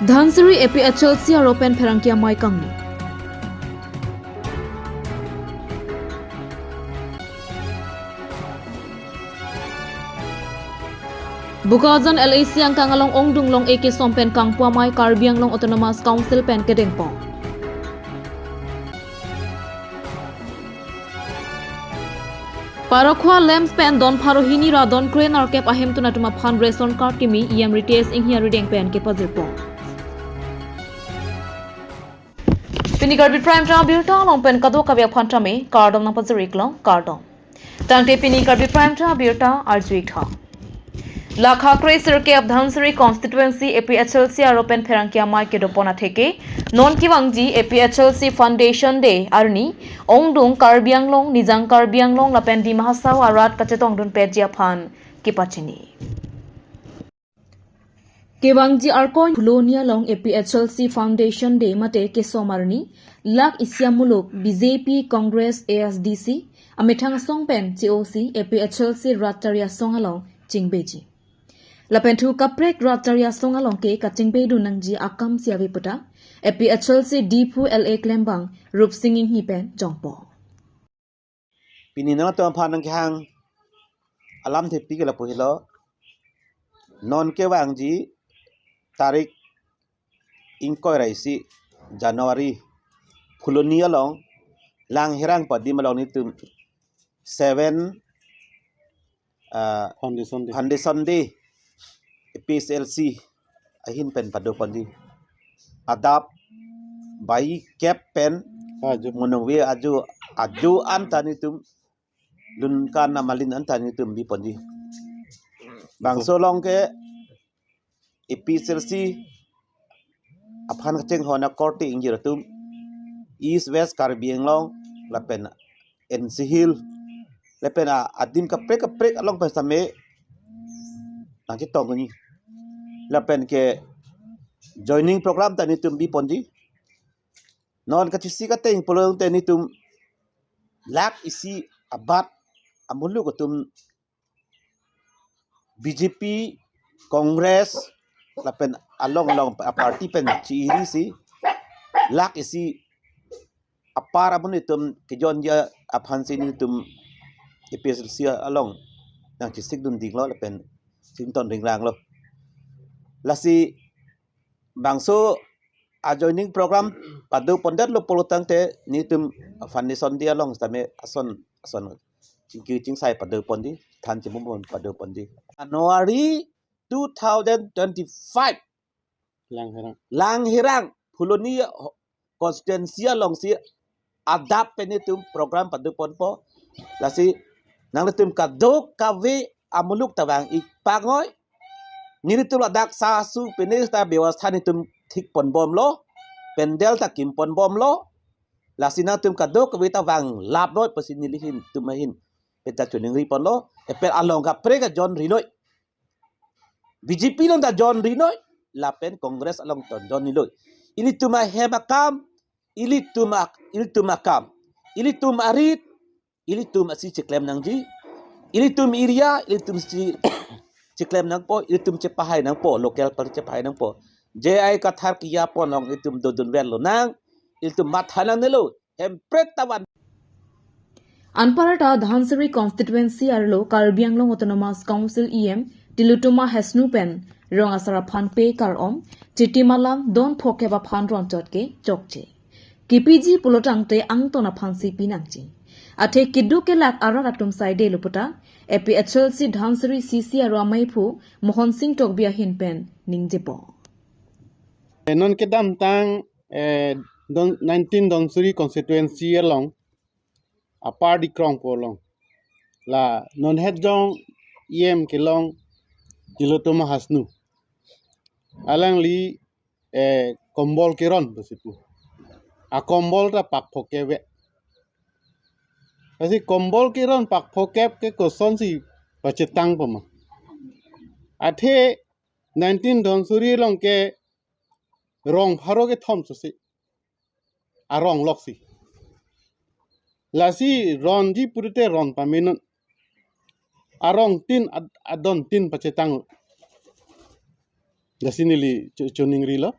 Dhansari APHLC Open Pherangkia Mai Kangni. Bukajan LAC ang kangalong ongdunglong AK Sompen Kangpua Mai Karbianglong Autonomous Council Pen Kedengpo. Parakhwa Lems Pen Don Parohini Radon Crane Arkep Ahem Tunatuma Phan Reson Card Kimi EM Retails Inghia Reading Pen ke Pazirpo. Pinigarbi Prime Time Birta Long Pen Kado Kavya Phantame Cardom na Paziriklong Cardom. Tangte Pinigarbi Prime Time Birta Arjuikha. Lakha Kresir ke Dhansari Constituency APHLC Open Pherangkia Mai ke Dopona theke Non Kiwangji APHLC Foundation Day Arni Ongdung Karbianglong Nijang Karbianglong Lapen di Mahasaw Arat Kachetong Dun Pejia Phan Kipachini Kiwangji Arkoin Pulonia Long APHLC Foundation Day Mate ke Somarni Lak Isyamuluk BJP Congress ASDC Amithang Songpen COC APHLC Rataria Songalong Chingbeji Lapentu kaprek rataria songalong ke kachingbedu nangji akam siawi puta APHLC Dipu LA Klembang rup singing hipen jongpo. Pinina to phanang khang alam thepi ke lapu hilo non ke wangji tarik ingkoi raisi Januari Phulonia long lang hirang padi malong ni tum 7 foundation day PSLC ahin pen padu pandi adap bai cap pen monongwe aju antani tum lun kana malin antani tum bi pandi bangso long ke PSLC aphan cheng hona korti injir tum east west Karbiang long lapen NC Hill lapen adim kaprek along pasame nang kitong ni lapen ke joining program tani tum bi pondi non katisi kateng polong tani tum lak isi abat amulu ko tum BJP Congress lapen along party pen chiri si lak isi apar amun tum kejon dia aphan sini tum EPSLC along nang cisik dun dinglo lapen sinton ringrang lo lasi bangso joining program padu pondat lo polutang te nitum foundation dia long tame ason cingki cingsai padu pondi than cimumon padu pondi January 2025 lang hirang Phulonia constituency long si adap penitum program padu ponpo lasi nang letum kadok kawe amuluk tawang ipangoi Niritul adak sasu penis ta bewastha nitum thik pon bom lo pendel ta kim pon bom lo lasina tum kadok kawita wang lap noi pasin nilihin tumahin peta chuning ri pon lo epel along ka prega John Rinoi BJP long ta John Rinoi lapen Congress along ton John Rinoi ini tuma hebakam ili tumakam ili tum arit ili tum asi ceklem nangji ili tum iria ili tum si ciklem nang po itum cepahay nang po local par cepahay nang po JI kathar kiya po nang itum dodun velo nang itum mathalang nilo empret tawan Anparata Dhansari Constituency Arlo Karbianglong Autonomous Council EM Tilutuma Hesnupen Rongasara Phanpe Karom Titimalang Don Phokeba Phanron Totke Chokche KPG Pulotangte Angtona Phansi Pinangchi Ate Kiduke Lak Araratum Side Luputa APHLC Dhansari CC Ramaipu Mohon Singh Tokbia Hinpen Ningjepo Non kedam tang 19 Dhansari constituency along a party krong po long la non het jong EM kelong Tilotoma Hasnu alang li kombol kiron besipu a kombol ta pak phokewe kasi kombol kiron pak phokep ke koson si pachetang pama athe 19 Dhansari long ke rong pharo ke thom susi a rong loksi lasi ron di purite ron pamenon arong tin adon tin pachetang Jasinili chuning rilo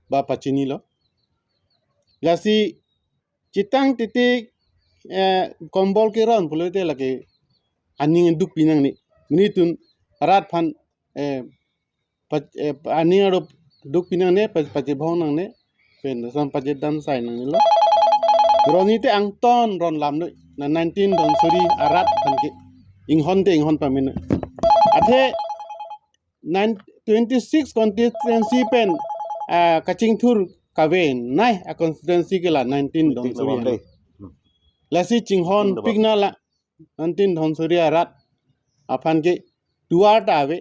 ba pachini lo lasi citang titik kombol ke ron puloi te lagi aning duk pinang ni tun rat phan aning aro duk pinang ne pache bhong nang ne pen sam pache dan sai nang ni lo roni te ang ton ron lam no na 19 don suri arat phan ke inghon pamin athe 26 constituency pen kaching thur kaven nai a constituency ke la 19 don suri lasi chinghon pigna la 19 don suri arat aphan ke duar ta ave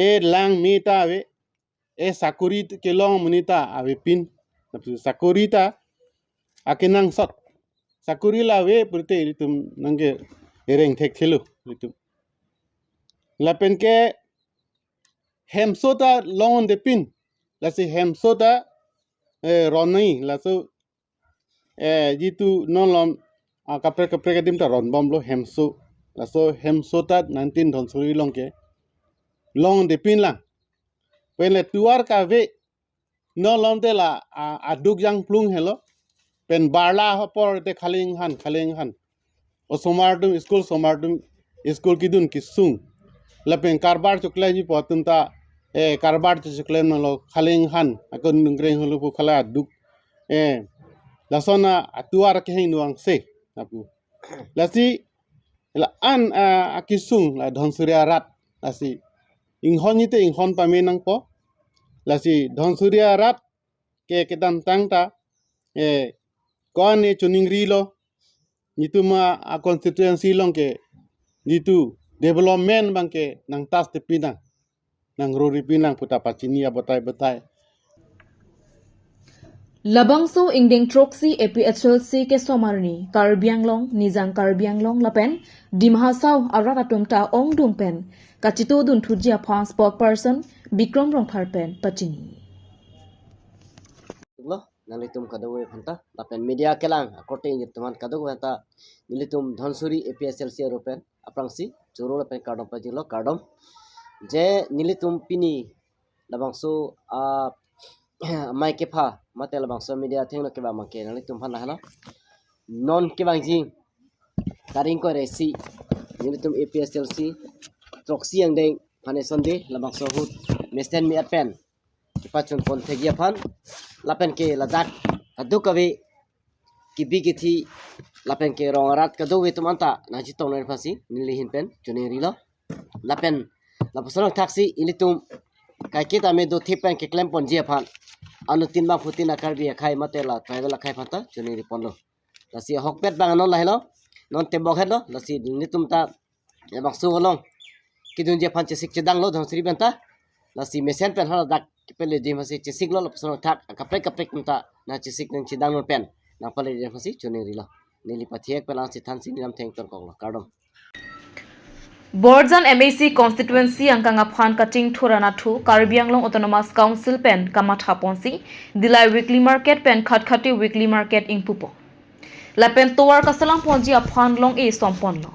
e lang mi ta ave e sakuri ke long munita ave pin sakuri ta akinang sot sakuri la ave purte ritum nange ereng thek thelu ritum lapen ke hemsota long de pin lasi hemsota ronai laso jitu non lom kapre kadim ta ron bom lo hemso laso hemsota 19 don suri long ke long de pin lang pele tuar ka ve no lom te la aduk yang plung helo pen barla hopor te khaling han o somartum school kidun kisung lapen karbar chukle ji potun ta karbar chukle no lo khaling han akon ngreng holu pu khala aduk lasona atuar ke hin nuang se apu lasi la an akisung la dhonsuria rat lasi inghon paminang po lasi dhonsuria rat ke kedam tangta kon chuning rilo nituma a constituency long ke nitu development bang ke nang tas te pinang nang rori pinang puta pachini batai Labangso ingding troksi APHLC ke somarni Karbianglong nizang Karbianglong lapen dimhasaw arat atumta ong dumpen kachito dun thujia phan spokesperson Bikram Rongphar pen pachini lo nalitum kadawe phanta lapen media kelang akorting teman kadawe phanta nilitum dhonsuri APSLC ropen aprangsi joro lapen kardom pajilo kardom je nilitum pini labangso mai kepa mate labangso media thengno keba make nalitum phana hala non kebang jing karing ko resi nilitum APSLC troksi yang deng phane sonde labangso hut mesten mi apen pachun pon thegia phan lapen ke ladak adu kabe kibi kithi lapen ke rongarat kadawe tumanta naji tongner phasi nilihin pen jone rilo lapen lapusong taksi ilitum kai kita me do thipen ke klem pon jia phan anu tin ba phutin akar bi khai matela travel khai phata jone ri ponlo lasi hokpet bang non lahelo non te bok helo lasi nitum ta bak su holong kidun je phan che sik chedang lo dhonsri benta lasi mesen pen hala dak pele di masih cisik lo lapsong tak kaprek minta na cisik nang cidang no pen na pale di masih jone rilo nili pathiek pelang si thansi nilam theng ton kong lo kardom Borjan MAC constituency angkang aphan kating thurana thu Karbianglong Autonomous Council pen kamatha ponsi dilai weekly market pen khatkhati weekly market ingpupo lapen towar kasalang ponji aphan long e sompon lo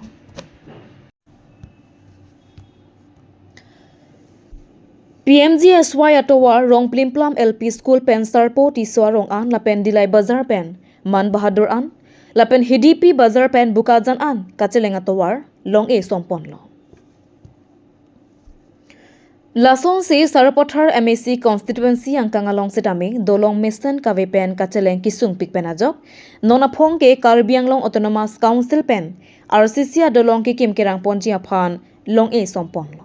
PMGSY atowar rong plimplam LP school pen sarpo tiswa rong an lapen dilai bazar pen man bahadur an lapen HDP bazar pen bukajan an kacheleng atowar long e sompon lo Lason se Sarapothar MAC constituency angkang along setame dolong mesen kave pen kacheleng kisung pik pen ajok nonaphong ke Karbianglong Autonomous Council pen RCC dolong ke kim kerang ponji aphan long e sompon lo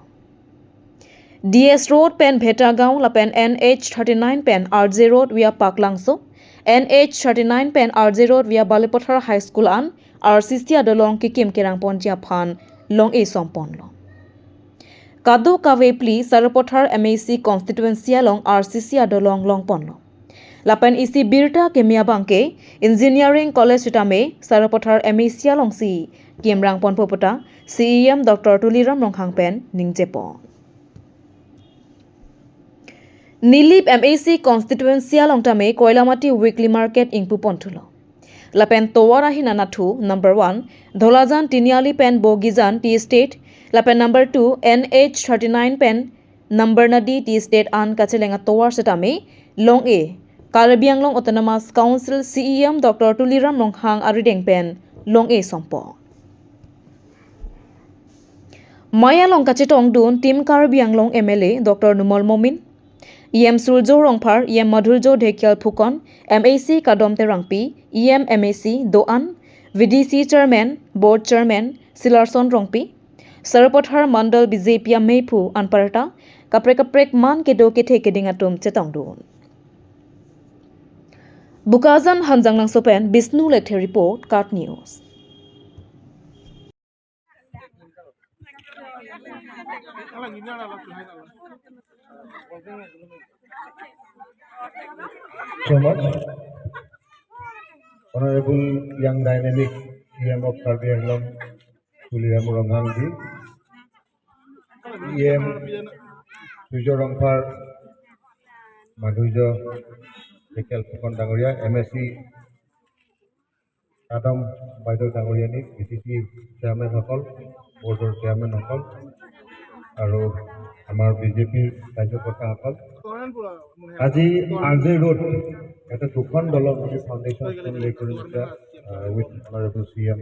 DS Road pen Bhetagaon lapen NH39 pen RJ Road via Paklangso NH39 pen RJ Road via Balipothar High School an RCC dolong ke kim kerang ponji aphan long e sompon lo Kado kawe pli Sarapothar MAC constituency along RCC adolong long ponlo. Lapan isi birta kemia bangke engineering college tame Sarapothar MAC along si kiemrang pon popota CEM Dr. Tuliram Ronghang pen ningjepo. Nilip MAC constituency along tame Koilamati weekly market ingpu pontulo. Lapen towara hinanathu number 1 Dholajan Tiniali pen Bogizan T State lapen number 2 NH39 pen number nadi T State an kachelenga towar setame Long A Karbi Anglong Autonomous Council CEM Dr. Tuliram Longhang Arideng Pen Long A Sompo Maya Long Kachetong Dun Tim Karbi Anglong MLA Dr. Numol Momin EM Surjo Rongphar EM Madhurjo Dhekial Phukon MAC Kadom Terangpi EM MAC Doan VDC Chairman Board Chairman Silarson Rongpi Sarpothar Mandal BJP Meipu Anparta Kaprek Man Kedo Kethe Kedingatum Chetong Dun Bukazan Hanjang Lang Sopen Bisnu Lethe Report Card News so much. Honorable Young Dynamic EM of Karbi Anglong, Tuliram Longhang ji, EM Sujo Rongphar, Madhujo Dhekial Phukon Dangoria, MSc Kadom Baido Dangoria ni BCC Chairman Hokol, Board of Chairman Hokol, আৰু আমাৰ বিজেপিৰ কাৰ্যকৰ্তা সকল আজি RJ road এটা দুখন দলৰ প্ৰতি ফাউণ্ডেশ্যন লৈ কৰিছে উইথ অনাৰেবল CM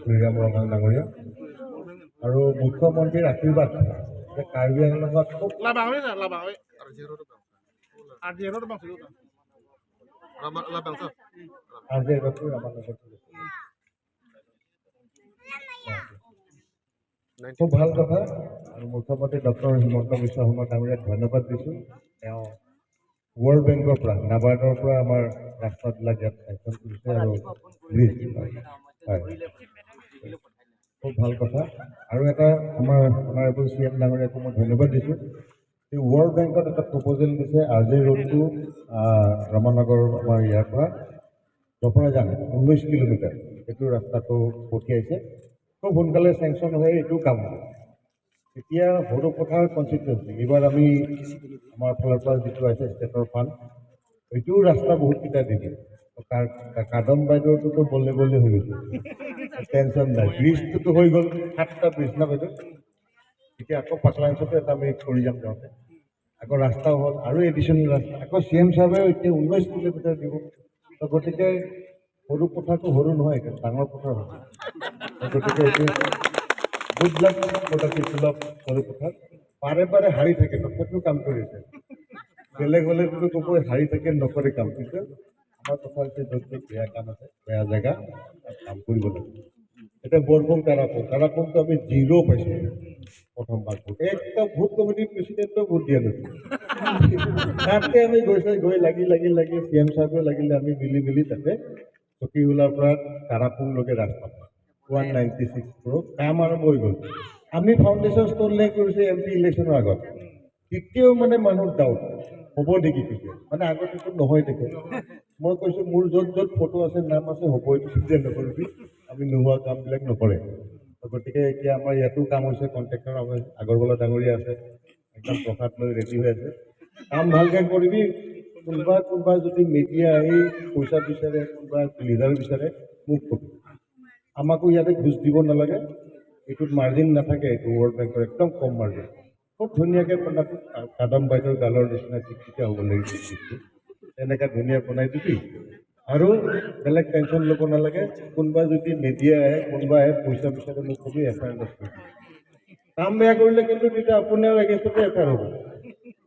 তুলিৰাম ৰঙাং ডাঙৰীয়া আৰু মুখ্যমন্ত্ৰীৰ আশীৰ্বাদ যে কাৰ্বি আংলঙত খুব আৰজে ৰোডটো আমাৰ লগত খুব ভাল কথা আৰু মুখ্যমন্ত্ৰী ডক্টৰ হিমন্ত বিশ্ব শৰ্মা ডাঙৰীয়াক ধন্যবাদ দিছোঁ তেওঁ ৱৰ্ল্ড বেংকৰ পৰা নাবাৰ্ডৰ পৰা আমাৰ ৰাস্তাবিলাক ইয়াত চেংচন কৰিছে আৰু ব্ৰিজ হয় খুব ভাল কথা আৰু এটা আমাৰ অনাৰেবল CM ডাঙৰীয়াকো মই ধন্যবাদ দিছোঁ এই ৱৰ্ল্ড বেংকত এটা প্ৰপ'জেল দিছে আৰজে ৰোডটো ৰমানগৰ আমাৰ ইয়াৰ পৰা দফৰাজান 19 কিলোমিটাৰ এইটো ৰাস্তাটো পঠিয়াইছে খুব সোনকালে চেংচন হৈ এইটো কাম এতিয়া সৰুপথাৰ কনষ্টিটুৱেঞ্চি এইবাৰ আমি আমাৰ ফালৰ পৰা যিটো আছে ষ্টেটৰ ফাণ্ড এইটোও ৰাস্তা বহুতকেইটা দি দিয়ে কাদম বাইদেউটোতো বললে হৈ গৈছে টেনশ্যন নাই ব্ৰিজটোতো হৈ গ'ল 7টা ব্ৰিজ না বাইদেউ এতিয়া আকৌ পাকলাঞ্চতো এটা আমি কৰি যাম যাওঁতে আকৌ ৰাস্তাও হ'ল আৰু এডিশ্যনেল ৰাস্তা আকৌ CM চাহেবেও এতিয়া 19 কিলোমিটাৰ দিব গতিকে সৰু পথাৰটো সৰু নহয় এতিয়া ডাঙৰ পথাৰ হয় গতিকে এইটো গুড লাক ফৰ সৰু পথাৰ বাৰে হাৰি থাকে তথাপিও কাম কৰি আছে বেলেগ হ'লেতো ক'ব হাৰি থাকে নকৰে কাম কিন্তু আমাৰ কথা হৈছে য'ত বেয়া কাম আছে বেয়া জেগা কাম কৰিব লাগে এতিয়া বৰপুং কাৰাপুংটো আমি 0 পাইছোঁ প্ৰথমবাৰ একদম ভোট কমিটিৰ প্ৰেচিডেণ্টক ভোট দিয়া নাছিল তাতে আমি গৈ লাগি CM চাহেবেও লাগিলে আমি মিলি তাতে চকীহোলাৰ পৰা কাৰাপুংলৈকে ৰাস্তা 196 crore কাম আৰম্ভ হৈ গ'ল আমি ফাউণ্ডেশ্যন ষ্ট'ন লে কৰিছোঁ MP ইলেকশ্যনৰ আগত তেতিয়াও মানে মানুহৰ ডাউট হ'ব নেকি তেতিয়া মানে আগতেতো নহয় দেখে মই কৈছোঁ মোৰ য'ত ফটো আছে নাম আছে হ'ব এইটো চিন্তা নকৰিবি আমি নোহোৱা কামবিলাক নকৰে গতিকে এতিয়া আমাৰ ইয়াতো কাম হৈছে কণ্ট্ৰেক্টৰ আমাৰ আগৰৱালা ডাঙৰীয়া আছে একদম প্ৰসাদ লৈ ৰেডি হৈ আছে কাম ভালকৈ কৰিবি কোনোবা যদি মিডিয়া আহি পইচা বিচাৰে কোনোবা লিডাৰ বিচাৰে মোক কবি আমাকো ইয়াতে ঘুষ দিব নালাগে এইটোত মাৰ্জিন নাথাকে এইটো ৱৰ্ল্ড বেংকৰ একদম কম মাৰ্জিন খুব ধুনীয়াকৈ বনাবি কাদম বাইদেউৰ গালৰ নিচিনা চিকিৎসা হ'ব লাগিব তেনেকৈ ধুনীয়া বনাই দিবি আৰু বেলেগ টেনশ্যন ল'ব নালাগে কোনোবা যদি মিডিয়া আহে কোনোবা আহে পইচা বিচাৰে মোক কবি FIR নকৰিবি কাম বেয়া কৰিলে কিন্তু তেতিয়া আপোনাৰ এগেইনষ্টতে FIR হ'ব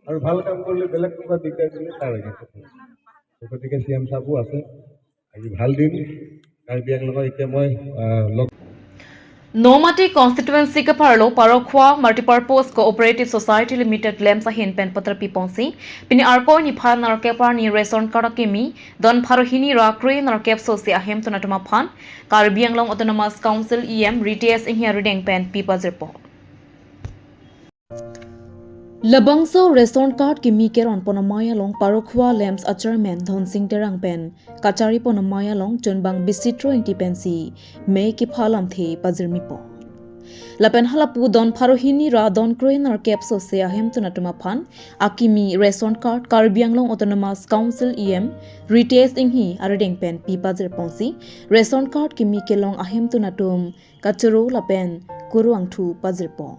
আৰু ভাল কাম কৰিলে বেলেগ কোনোবা দিগদাৰ দিলে তাৰ এগেইনষ্টত হ'ব গতিকে CM চাহেবো আছে আজি ভাল দিন কাৰ্বি আংলঙত এতিয়া মই Nomati constituency ka parlo parokhwa multipurpose cooperative society limited lem sahin pen patra piponsi pini arko ni phan nar ke par ni restaurant kara kemi don pharohini rakre nar kep so se ahem tunatuma phan Karbi Anglong Autonomous Council EM RTS inheriteng pen pipa zerpo Labangso restaurant card kimi keron ponamaya long parokhwa lamps achairman Dhon Singh Terang pen kachari ponamaya long chunbang bisitro intipensi me ki phalam the pazirmi po Lapen halapu don pharohini ra don kroin ar capso se ahem tunatuma phan akimi restaurant card Karbi Anglong Autonomous Council EM RTS inghi aredeng pen pipa zerponsi restaurant card kimi kelong ahem tunatum kachero lapen kuruang thu pazirpo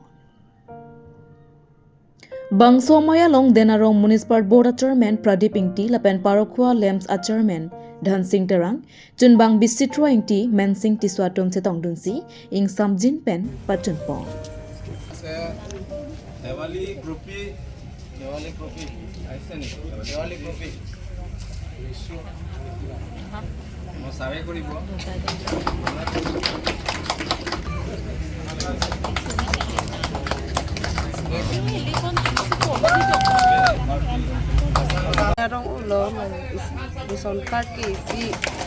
Bangsomaya long Denarong Municipal Board Chairman Pradeep Ingti lapen Parokhwa Lems Chairman Dhan Singh Terang Chunbang Bisitro Ingti Men Singh Tiswatum Setong Dunsi ing Samjin Pen Patun Pong. Diwali গ্ৰুপি আহিছে নেকি দেৱালী গ্ৰুপি মই চাৰে কৰিব Rong ulo bison kaki si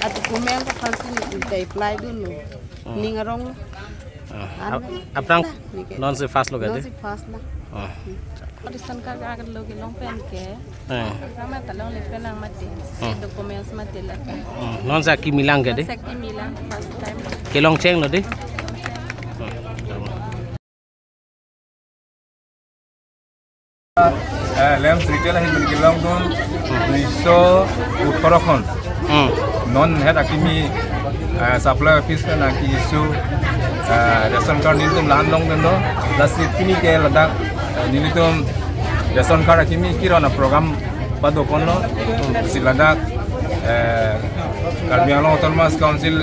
at kumen ka pansin tay apply dulu ning rong Apang non se fast loga no de. si fast na bison ka agar logi long pen ke kama talong le pen ang mati si documents mati la Non sa ki milang ga de. sekti milan first time Ke long cheng lo de. লেম্পছ retail আহিল নেকি lockdown 218খন নন হেড আকিমি supply office না কি issue ration card নিলতুম লান লং দndo লাসি কিনি ke ladak nilitum ration card আকিমি kirona program padokonlo si ladak Karbiang Autonomous Council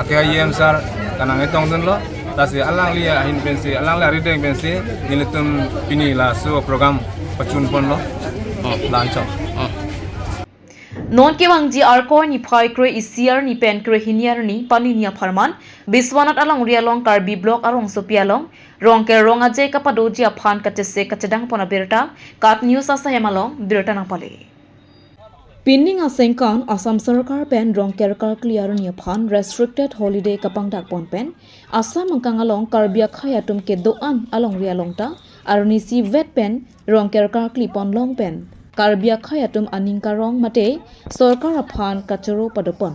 AKIM sar kanang itong dndo tasi alang lia hin pensi alang la rideng pensi nilitum pini la su program pachun pon lo lancho Non ke wangji arko ni phai kre isiar ni pen kre hiniar ni paninia pharman Biswanat along rialong Karbi block arong sopialong rong ke rong aje kapadoji aphan katese kachedang pona berta kat news asa hemalong berta nang pale Pinning asengkan Assam Sarkar pen rong kerkar clear ni aphan restricted holiday kapang dak pon pen Assam angkang along Karbia khayatum ke doan along rialong ta aruni si vet pen rong kerkar klipon long pen Karbia khayatum aningkarong mate Sarkar aphan kachoro padopon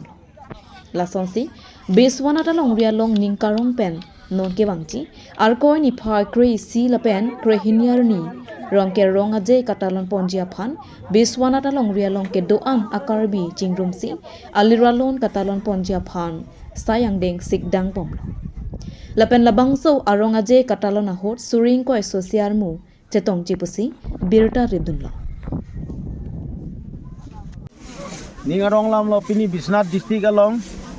Lasonsi Biswanat along rialong ningkarong pen non ke wangchi arkoi ni phai kre si la pen kre hiniar ni rong ke rong aje katalon ponjia phan Biswanat along rialong ke doan akarbi chingrum si aliralon katalon ponjia phan sayang deng sikdang pomlo lapen labang so arong aje katalon ahot suring ko asosiar mu chetong chipusi birta ridunlo Ningarong lam lo pini Bisnath district along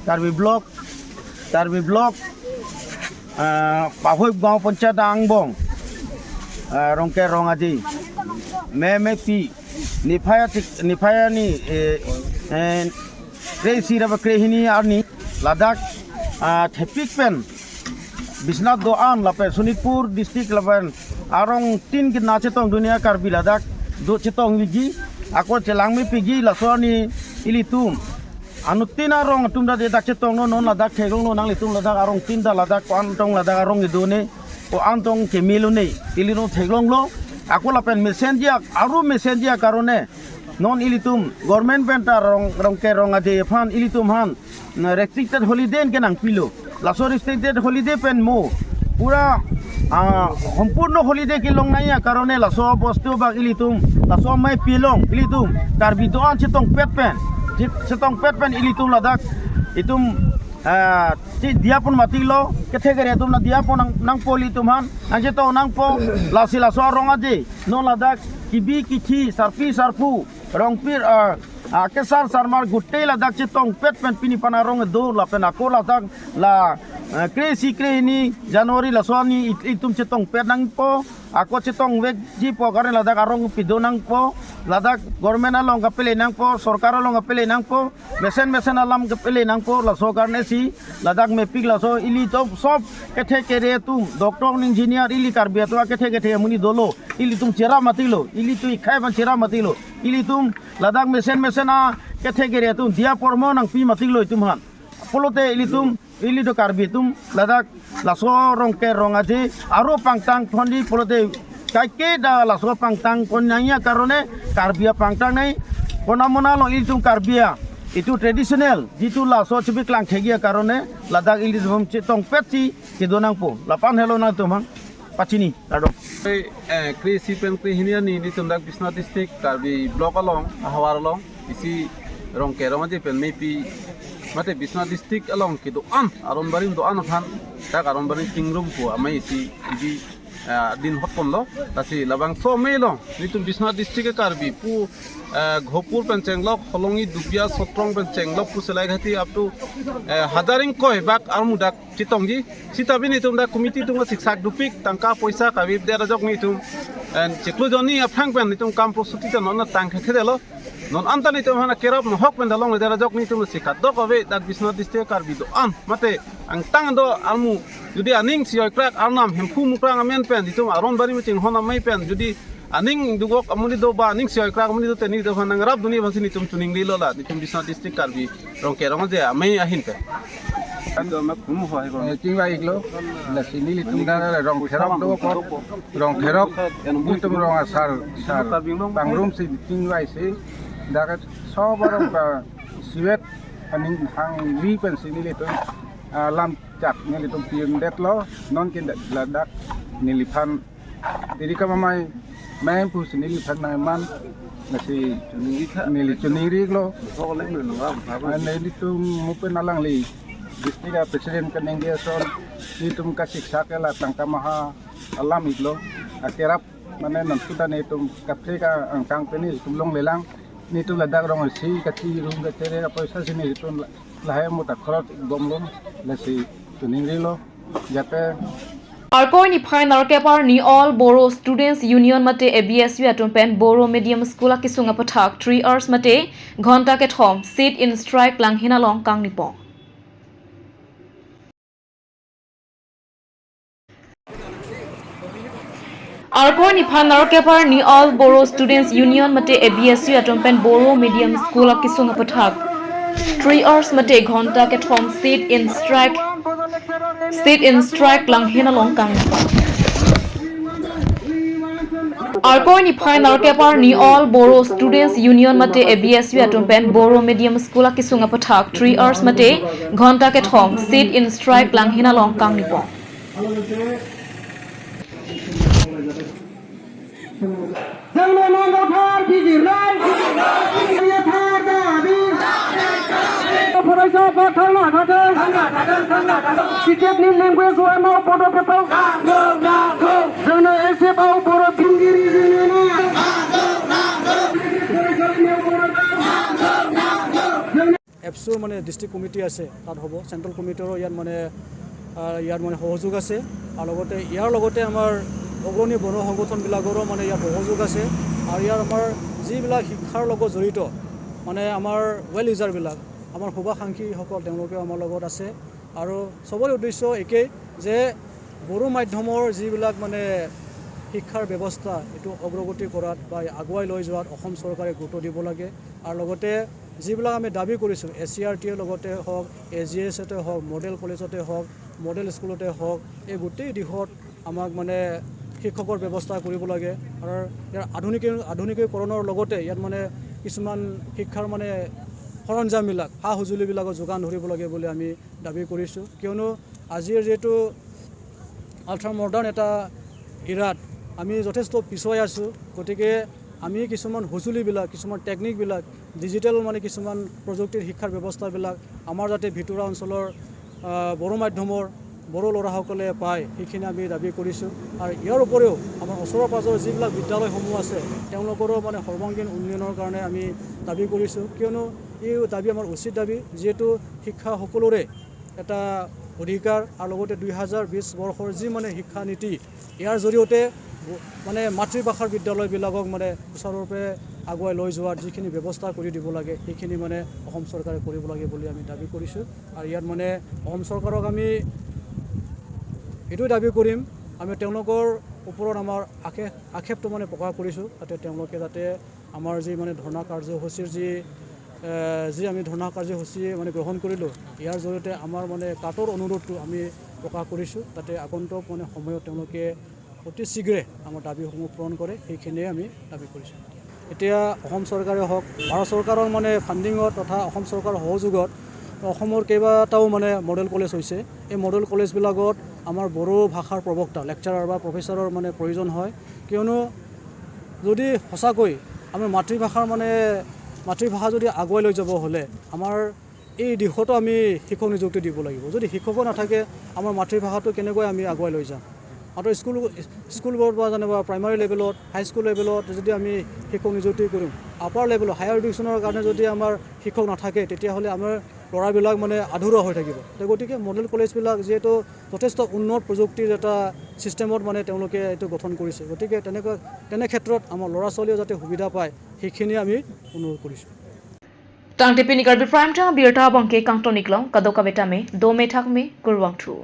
Karbi block Pahoi gaon panchayat Angbong rongke rong aji me pi nifaya ni kre sira ba kre hini arni Ladakh thepik pen Bisnath doan lape Sunitpur district lapen arong tin ki nache tong dunia Karbi Ladakh do chetong wiji ako chelangmi pigi lasoni ilitum anu tin arong tumda de dak chetong no non Ladakh thegong no nang litum Ladakh arong tin da Ladakh ko antong Ladakh arong idone ko antong kemilu nei ilino theglong lo ako lapen messenger aru messenger karone non ilitum government penta rong ke rong ade phan ilitum han restricted holiday kenang pilo laso restricted holiday pen mo pura সম্পূর্ণ holiday Keylong Naiya কারণে Lasso বস্তু বা ইলিতুম Lasso মাই পিলং ইলিতুম তার বিদোয়ান চেতং পেট পেন ইলিতুম লাদাক ইতুম diapun mati lo ketegere tum na diapun nang poli tuman anje to nang po lasi laso rong aje no ladak kibi kithi sarpu rongpir kesar sarmar gutte ladak chitong pet pen pini pana rong do la pen ako ladak la kresi kreni Januari la swani itum chitong pet nang po ako chitong weg ji po kare ladak arong pido nang po ladak government along kapele nang po sarkar along kapele nang po mesen alam kapele nang po la so karne si ladak me pig la so ili to sob kethe kere tum doctor engineer ili karbe to kethe muni dolo ili tum chera matilo ili tu khai ban chera matilo ili tum ladak mesen a kethe kere tum dia pormo nang pi matilo tum han polote ili to karbe tum ladak la so rong ke rong aje aro pangtang thondi polote kaike da la so pangtang konanya karone karbia pangtang nai konamona lo ili tum karbia itu tradisional jitu la so chibi klang thegia karone Ladakh ili bom chitong petsi ke donang po lapan hello na tumang pachini ado kri sipen kri hinia ni ni tumdak Bisnath district Karbi block along hawar along isi rong ke rong aje pen mepi mate Bisnath district along ke do an aron barin do an phan tak aron barin kingrum po amai isi ibi दिन हट पन्लो तासी लबांग सो मेलो नितुम Biswanath district Karbi पु घोपुर पेंचेंगलो खलंगी दुबिया सत्रंग पेंचेंगलो पुसलाई घाटी up to हजारिंग कोय बाक आरमुदाक चितंगी सिताबि नितुम दा committee तुम शिक्षक दुपिक तंका पैसा काबि देरा जक नितुम चिक्लु जनी अफ्रांग पेन नितुम काम प्रस्तुति त none Thang खेदेलो non anta ni tum hana kerap no hok men dalong dera jok ni tum sikat do ko be dak Bisnath district karbi do an mate ang tang do almu judi aning sioi krak arnam hempu mukrang amen pen ditum aron bari miting hona mai pen judi aning dugok amuni do ba aning sioi krak amuni do teni do hana ngarap duni bangsi ni tum tuning li lola ni tum Bisnath district karbi rong ke rong je amai ahin pe ando ma kumu hoy ko tingwa iglo la sinili tum da rong therok do ko rong therok ni tum rong asar sar bangrum si tingwa si dagat sobarong ka siwet aning hang li pen sinili to lam chak nili to pin det lo non kin la dak nili phan diri ka mamai mai pu sinili phan na man nasi nili chuniri lo nili to mupen alang li district president kan India son ni tum ka siksa ke la tangka maha alam iglo akerap mane non suda ne tum kapse ka angkang peni tum long lelang ni tu ladak rong si kati rum ka tere ka paisa sini tu lahe mo ta kharat gomlon la si tuning lo jate Arkoi ni final kepar ni all Boro Students Union mate ABSU atumpen Boro Medium School akisunga pathak 3 hours mate ghonta ke thom sit in strike langhina long kang nipo Arkoi ni final kepar ni all Boro Students Union mate ABSU atumpen Boro Medium School akisunga pathak 3 hours mate ghonta ke thom sit in strike langhina long kang Arkoi ni final kepar ni all Boro Students Union mate ABSU atumpen Boro Medium School akisunga pathak 3 hours mate ghonta ke thom sit in strike langhina long kang nipo এপছুৰ মানে district committee আছে তাত হ'ব central কমিটিৰো ইয়াত মানে সহযোগ আছে আৰু ইয়াৰ লগতে আমাৰ অগ্ৰণী বন সংগঠনবিলাকৰো মানে ইয়াত সহযোগ আছে আৰু ইয়াৰ আমাৰ যিবিলাক শিক্ষাৰ লগত জড়িত মানে আমাৰ ৱেল ইউজাৰবিলাক আমাৰ শুভাকাংক্ষীসকল তেওঁলোকেও আমাৰ লগত আছে আৰু চবৰে উদ্দেশ্য একেই যে বড়ো মাধ্যমৰ যিবিলাক মানে শিক্ষাৰ ব্যৱস্থা এইটো অগ্ৰগতি কৰাত বা আগুৱাই লৈ যোৱাত অসম চৰকাৰে গুৰুত্ব দিব লাগে আৰু লগতে যিবিলাক আমি দাবী কৰিছোঁ SCRTৰ লগতে হওক SGSতে হওক মডেল কলেজতে হওক মডেল স্কুলতে হওক এই গোটেই দিশত আমাক মানে শিক্ষকৰ ব্যৱস্থা কৰিব লাগে আৰু ইয়াৰ আধুনিকীকৰণৰ লগতে ইয়াত মানে কিছুমান শিক্ষাৰ মানে সৰঞ্জামবিলাক সা সঁজুলিবিলাকৰ যোগান ধৰিব লাগে বুলি আমি দাবী কৰিছোঁ কিয়নো আজিৰ যিহেতু আল্ট্ৰা মডাৰ্ণ এটা ইৰাত আমি যথেষ্ট পিছুৱাই আছোঁ গতিকে আমি কিছুমান সঁজুলিবিলাক কিছুমান টেকনিকবিলাক ডিজিটেল মানে কিছুমান প্ৰযুক্তিৰ শিক্ষাৰ ব্যৱস্থাবিলাক আমাৰ যাতে ভিতৰুৱা অঞ্চলৰ বড়ো মাধ্যমৰ বড়ো ল'ৰাসকলে পায় সেইখিনি আমি দাবী কৰিছোঁ আৰু ইয়াৰ উপৰিও আমাৰ ওচৰৰ পাজৰ যিবিলাক বিদ্যালয়সমূহ আছে তেওঁলোকৰো মানে সৰ্বাংগীন উন্নয়নৰ কাৰণে আমি দাবী কৰিছোঁ কিয়নো এই দাবী আমাৰ উচিত দাবী যিহেতু শিক্ষা সকলোৰে এটা অধিকাৰ আৰু লগতে 2020 বৰ্ষৰ যি মানে শিক্ষা নীতি ইয়াৰ জৰিয়তে মানে মাতৃভাষাৰ বিদ্যালয়বিলাকক মানে সুচাৰুৰূপে আগুৱাই লৈ যোৱাৰ যিখিনি ব্যৱস্থা কৰি দিব লাগে সেইখিনি মানে অসম চৰকাৰে কৰিব লাগে বুলি আমি দাবী কৰিছোঁ আৰু ইয়াত মানে অসম চৰকাৰক আমি এইটো দাবী কৰিম আমি তেওঁলোকৰ ওপৰত আমাৰ আক্ষেপটো মানে প্ৰকাশ কৰিছোঁ যাতে তেওঁলোকে যাতে আমাৰ যি মানে ধৰ্ণা কাৰ্যসূচীৰ যি আমি ধৰ্ণা কাৰ্যসূচী মানে গ্ৰহণ কৰিলোঁ ইয়াৰ জৰিয়তে আমাৰ মানে কাটৰ অনুৰোধটো আমি প্ৰকাশ কৰিছোঁ যাতে আগন্তুক মানে সময়ত তেওঁলোকে অতি শীঘ্ৰে আমাৰ দাবীসমূহ পূৰণ কৰে সেইখিনিয়ে আমি দাবী কৰিছোঁ এতিয়া অসম চৰকাৰে হওক ভাৰত চৰকাৰৰ মানে ফাণ্ডিঙত তথা অসম চৰকাৰৰ সহযোগত অসমৰ কেইবাটাও মানে মডেল কলেজ হৈছে এই মডেল কলেজবিলাকত আমাৰ বড়ো ভাষাৰ প্ৰবক্তা লেকচাৰাৰ বা প্ৰফেচাৰৰ মানে প্ৰয়োজন হয় কিয়নো যদি সঁচাকৈ আমি মাতৃভাষা যদি আগুৱাই লৈ যাব হ'লে আমাৰ এই দিশতো আমি শিক্ষক নিযুক্তি দিব লাগিব যদি শিক্ষকো নাথাকে আমাৰ মাতৃভাষাটো কেনেকৈ আমি আগুৱাই লৈ যাম আৰু স্কুলবোৰত বা যেনিবা প্ৰাইমাৰী লেভেলত হাইস্কুল লেভেলত যদি আমি শিক্ষক নিযুক্তি কৰিম আপাৰ লেভেলত হায়াৰ এডুকেশ্যনৰ কাৰণে যদি আমাৰ শিক্ষক নাথাকে তেতিয়াহ'লে আমাৰ ল'ৰাবিলাক মানে আধৰুৱা হৈ থাকিব গতিকে মডেল কলেজবিলাক যিহেতু যথেষ্ট উন্নত প্ৰযুক্তিৰ এটা ছিষ্টেমত মানে তেওঁলোকে এইটো গঠন কৰিছে গতিকে তেনে ক্ষেত্ৰত আমাৰ ল'ৰা ছোৱালীও যাতে সুবিধা পায় সেইখিনি আমি অনুৰোধ কৰিছোঁ Tang te pini karbi prime time birta bangke kang tonik long kadoka betame do me thak me kurwang thu